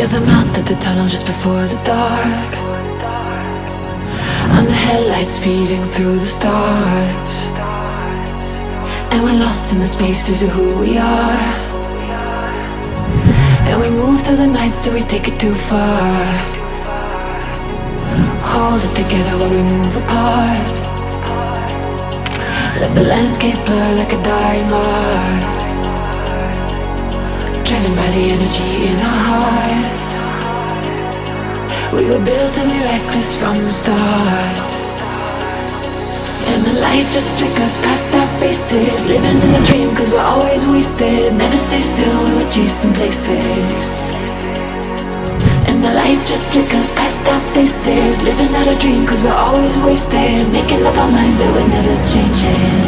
You're the mouth of the tunnel just before the dark. I'm the headlights speeding through the stars, and we're lost in the spaces of who we are. And we move through the nights till we take it too far. Hold it together while we move apart. Let the landscape blur like a dying art, driven by the energy in our hearts. We were built to be reckless from the start, and the light just flickers past our faces. Living in a dream cause we're always wasted. Never stay still when we're chasing places. And the light just flickers past our faces. Living out a dream cause we're always wasted. Making up our minds that we're never changing.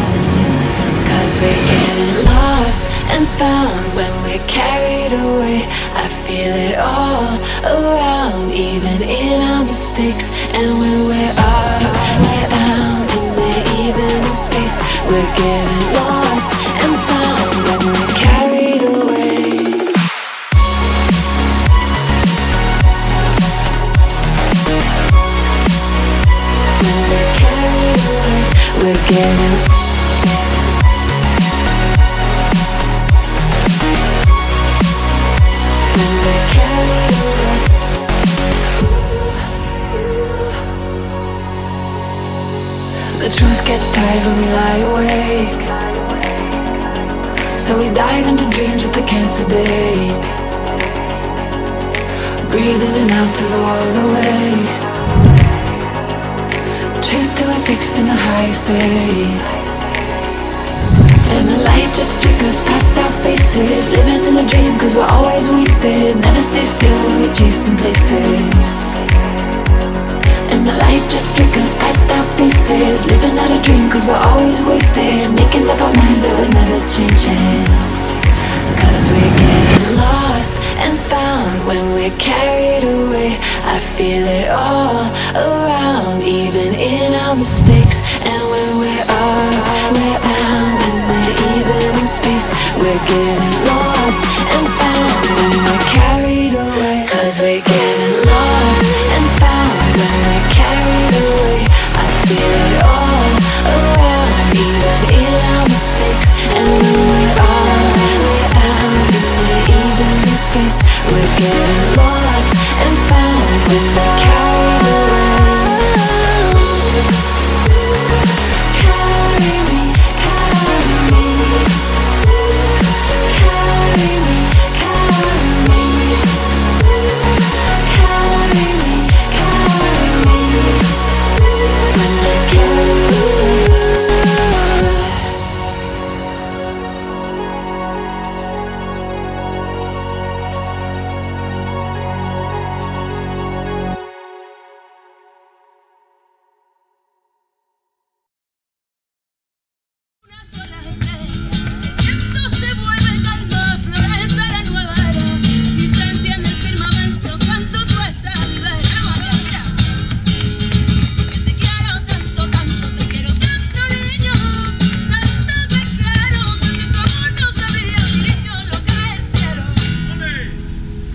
Cause we're getting lost and found when we're carried away. I feel it all around, even in our mistakes. And when we're up, we're down, and we're even in space. We're getting lost and found when we're carried away. When we're carried away, we're getting The truth gets tired when we lie awake, so we dive into dreams that they can't sedate. Breathe in and out to the all the way. Trip till we're fixed in a high state, and the light just flickers past our faces. Living in a dream cause we're always wasted. Never stay still when we're chasing places. And the light just flickers past our faces. Living out a dream cause we're always wasted. Making up our minds that we're never changing. Cause we're getting lost and found when we're carried away. I feel it all around, even in our mistakes. And when we're up, we're down, and we're even in space. We're getting lost